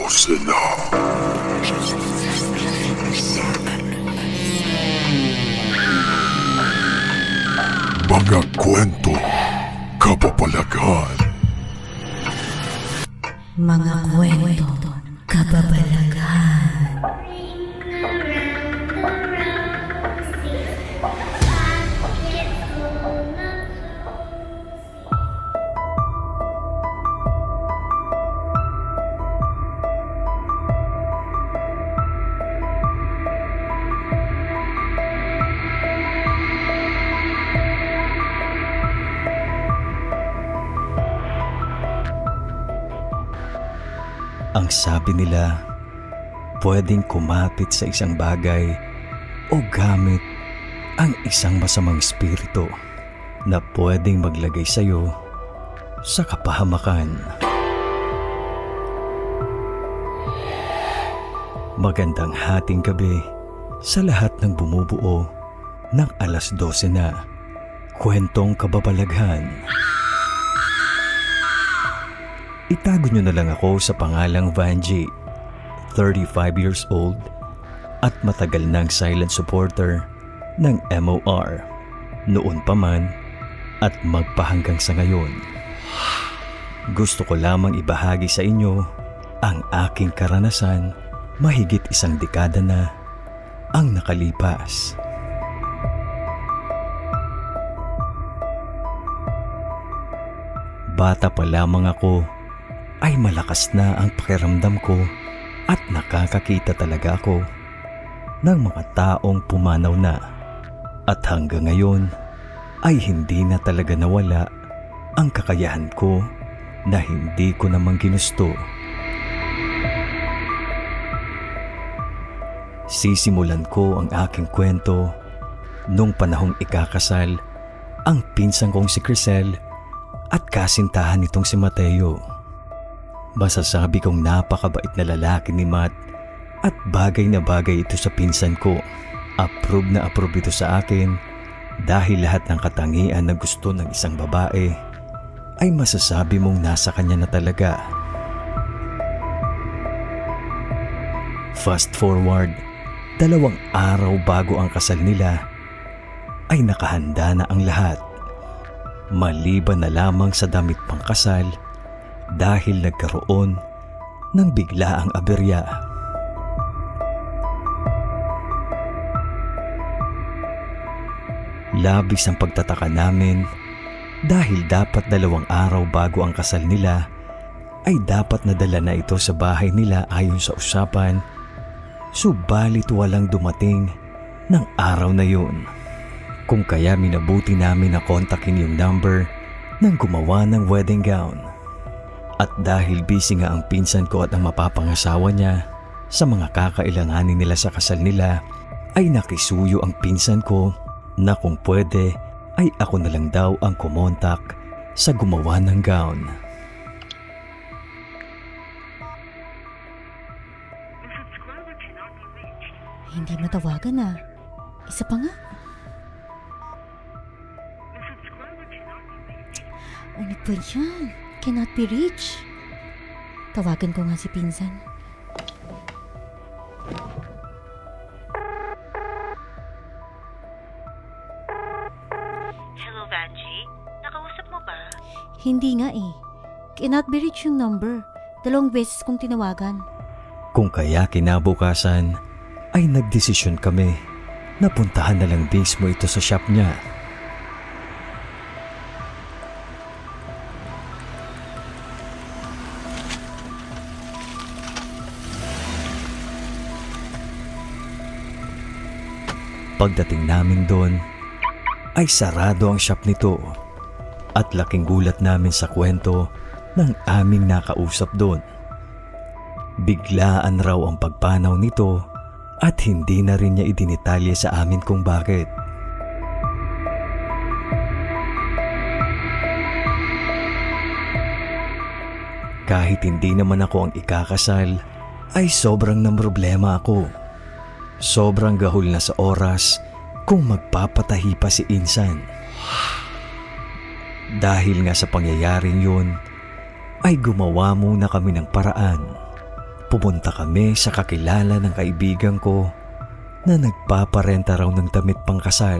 Dosena. Mga kwento, kababalagan. Mga kwento, kababalagan. Ang sabi nila, pwedeng kumapit sa isang bagay o gamit ang isang masamang espiritu na pwedeng maglagay sa iyo sa kapahamakan. Magandang hating gabi sa lahat ng bumubuo ng 12:00 na kwentong kababalaghan. Itago nyo na lang ako sa pangalang Vanji, 35 years old at matagal nang silent supporter ng MOR noon pa man at magpahanggang sa ngayon. Gusto ko lamang ibahagi sa inyo ang aking karanasan mahigit 1 dekada na ang nakalipas. Bata pa lamang ako ay malakas na ang pakiramdam ko at nakakakita talaga ako ng mga taong pumanaw na. At hanggang ngayon ay hindi na talaga nawala ang kakayahan ko na hindi ko naman ginusto. Sisimulan ko ang aking kwento nung panahong ikakasal ang pinsang kong si Crisel at kasintahan nitong si Mateo. Masasabi kong napakabait na lalaki ni Matt at bagay na bagay ito sa pinsan ko. Approve na approve ito sa akin dahil lahat ng katangian na gusto ng isang babae ay masasabi mong nasa kanya na talaga. Fast forward, 2 araw bago ang kasal nila ay nakahanda na ang lahat. Maliban na lamang sa damit pangkasal dahil nagkaroon ng biglaang aberya. Labis ang pagtataka namin dahil dapat 2 araw bago ang kasal nila ay dapat nadala na ito sa bahay nila ayon sa usapan, subalit walang dumating ng araw na yun. Kung kaya minabuti namin na kontakin yung number ng gumawa ng wedding gown. At dahil busy nga ang pinsan ko at ang mapapangasawa niya sa mga kakailanganin nila sa kasal nila, ay nakisuyo ang pinsan ko na kung pwede ay ako na lang daw ang kumontak sa gumawa ng gown. Hindi matawagan na. Isa pa nga. Ano ba yan? Cannot be reached. Tawagan ko nga si pinsan. Hello, Vanji? Nakausap mo ba? Hindi nga eh. Cannot be reached yung number. 2 beses kong tinawagan. Kung kaya kinabukasan ay nagdesisyon kami na puntahan na lang mismo ito sa shop niya. Pagdating namin doon, ay sarado ang shop nito at laking gulat namin sa kwento ng aming nakausap doon. Biglaan raw ang pagpanaw nito at hindi na rin niya idinitalye sa amin kung bakit. Kahit hindi naman ako ang ikakasal, ay sobrang namroblema ako. Sobrang gahol na sa oras kung magpapatahi pa si Insan. Dahil nga sa pangyayaring yun, ay gumawa muna kami ng paraan Pumunta kami sa kakilala ng kaibigan ko na nagpaparenta raw ng damit pangkasal.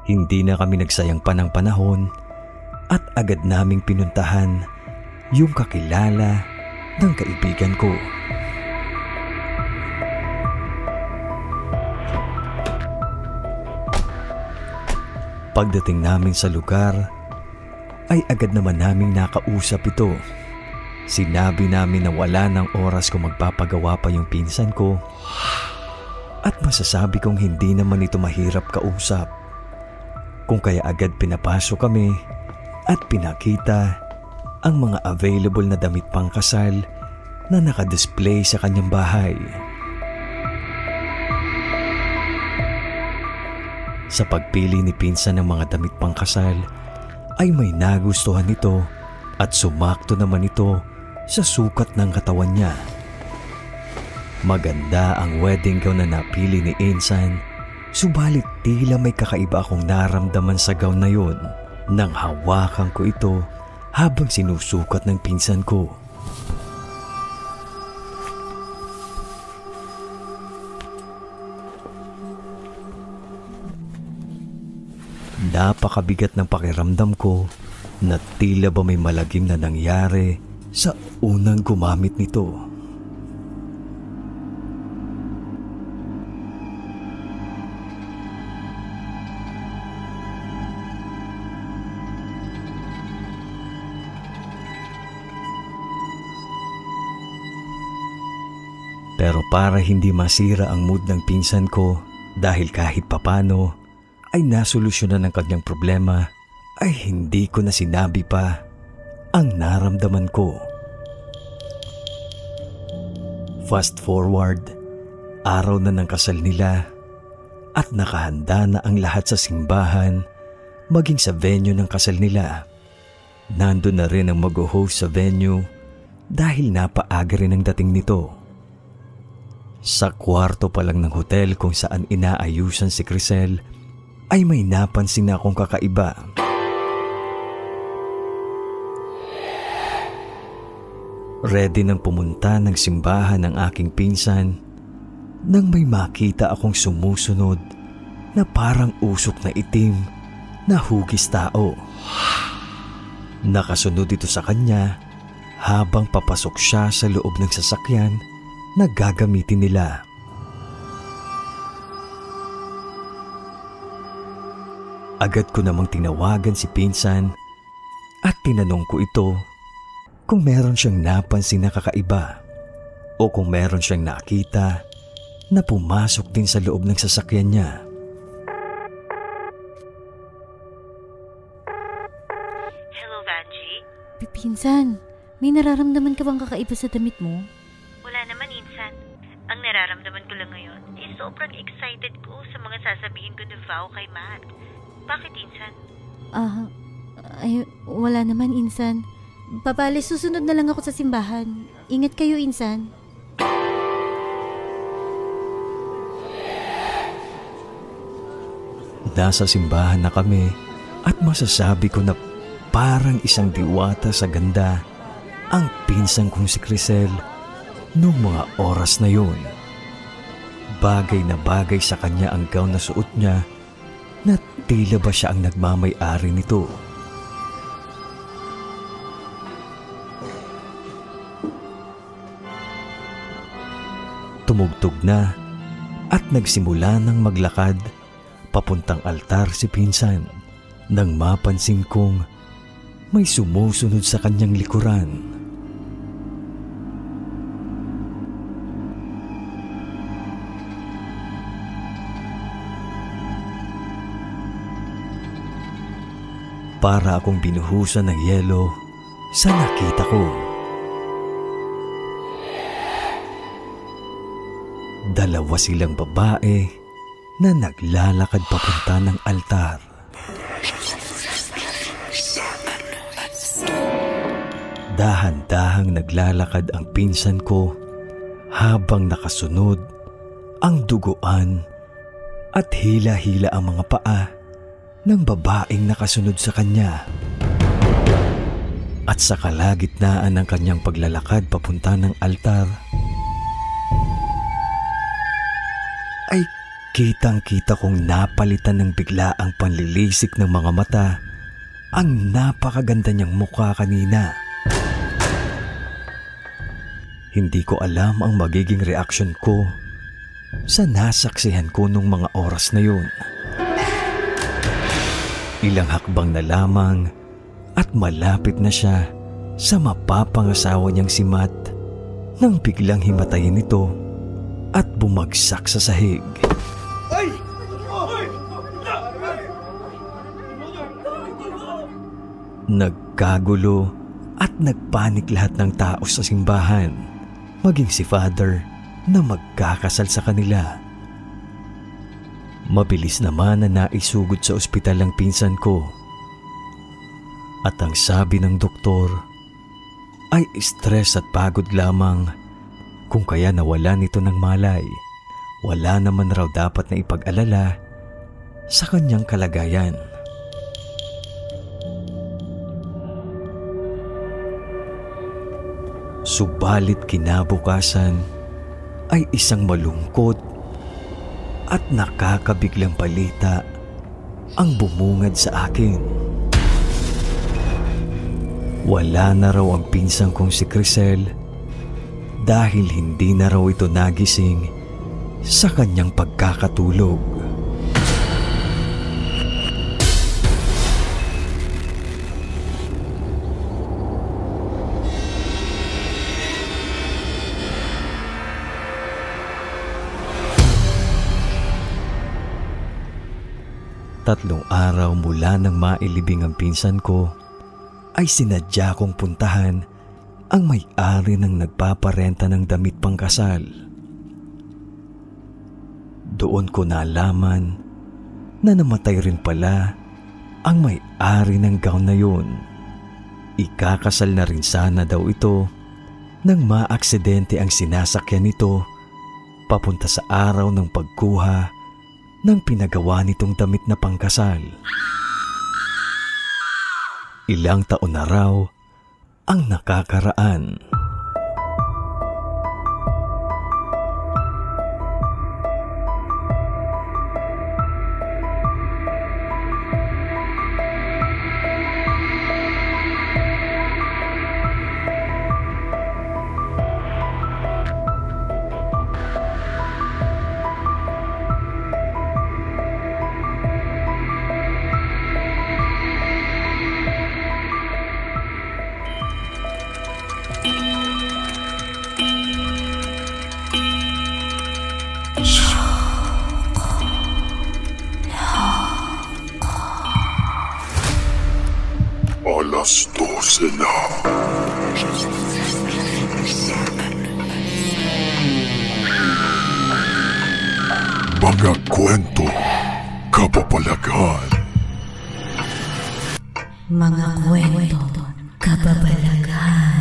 Hindi na kami nagsayang pa ng panahon at agad naming pinuntahan yung kakilala ng kaibigan ko. Pagdating namin sa lugar, ay agad naman naming nakausap ito. Sinabi namin na wala ng oras kung magpapagawa pa yung pinsan ko at masasabi kong hindi naman ito mahirap kausap. Kung kaya agad pinapasok kami at pinakita ang mga available na damit pangkasal na nakadisplay sa kanyang bahay. Sa pagpili ni pinsan ng mga damit pangkasal ay may nagustuhan nito at sumakto naman ito sa sukat ng katawan niya. Maganda ang wedding gown na napili ni Insan, subalit tila may kakaiba akong naramdaman sa gown na yun nang hawakan ko ito habang sinusukat ng pinsan ko. Napakabigat ng pakiramdam ko na tila ba may malagim na nangyari sa unang gumamit nito. Pero para hindi masira ang mood ng pinsan ko dahil kahit papano ay nasolusyonan ng kanyang problema, ay hindi ko na sinabi pa ang naramdaman ko. Fast forward, araw na ng kasal nila at nakahanda na ang lahat sa simbahan maging sa venue ng kasal nila. Nandun na rin ang mag-host sa venue dahil napaaga rin ang dating nito. Sa kwarto pa lang ng hotel kung saan inaayusan si Crisel ay may napansin na akong kakaiba. Ready nang pumunta ng simbahan ng aking pinsan nang may makita akong sumusunod na parang usok na itim na hugis tao. Nakasunod ito sa kanya habang papasok siya sa loob ng sasakyan na gagamitin nila. Agad ko namang tinawagan si pinsan at tinanong ko ito kung meron siyang napansin na kakaiba o kung meron siyang nakita na pumasok din sa loob ng sasakyan niya. Hello, Vanji? Pinsan, may nararamdaman ka bang kakaiba sa damit mo? Wala naman, Insan. Ang nararamdaman ko lang ngayon is sobrang excited ko sa mga sasabihin ko ni Vow kay Matt. Bakit, Insan? Wala naman, Insan. Babali, susunod na lang ako sa simbahan. Ingat kayo, Insan. Nasa simbahan na kami at masasabi ko na parang isang diwata sa ganda ang pinsan kong si Crisel noong mga oras na yun. Bagay na bagay sa kanya ang gown na suot niya na tila ba siya ang nagmamay-ari nito. Tumugtog na at nagsimula ng maglakad papuntang altar si pinsan nang mapansin kong may sumusunod sa kanyang likuran. Para akong binuhusan ng yelo sa nakita ko. Dalawa silang babae na naglalakad papunta ng altar. Dahan-dahang naglalakad ang pinsan ko habang nakasunod ang duguan at hila-hila ang mga paa ng babaeng nakasunod sa kanya. At sa kalagitnaan ng kanyang paglalakad papunta ng altar, ay kitang-kita kong napalitan ng bigla ang panlilisik ng mga mata ang napakaganda niyang mukha kanina. Hindi ko alam ang magiging reaksyon ko sa nasaksihan ko nung mga oras na yun. Ilang hakbang na lamang at malapit na siya sa mapapangasawa niyang si Matt nang biglang himatayin ito at bumagsak sa sahig. Nagkagulo at nagpanik lahat ng tao sa simbahan, maging si Father na magkakasal sa kanila. Mabilis naman na naisugod sa ospital ang pinsan ko. At ang sabi ng doktor ay stress at pagod lamang, kung kaya nawalan ito ng malay. Wala naman raw dapat na ipag-alala sa kanyang kalagayan. Subalit kinabukasan ay isang malungkot at nakakabiglang balita ang bumungad sa akin. Wala na raw ang pinsang kong si Crisel dahil hindi na raw ito nagising sa kanyang pagkakatulog. Tatlong araw mula nang mailibing ang pinsan ko, ay sinadya kong puntahan ang may-ari ng nagpaparenta ng damit pangkasal. Doon ko nalaman na namatay rin pala ang may-ari ng gown na yun. Ikakasal na rin sana daw ito nang maaksidente ang sinasakyan nito papunta sa araw ng pagkuha ng pinagawa nitong damit na pangkasal. Ilang taon na raw ang nakakaraan. Alas 12 na. Mga kwento, kababalagan. Mga kwento, kababalagan.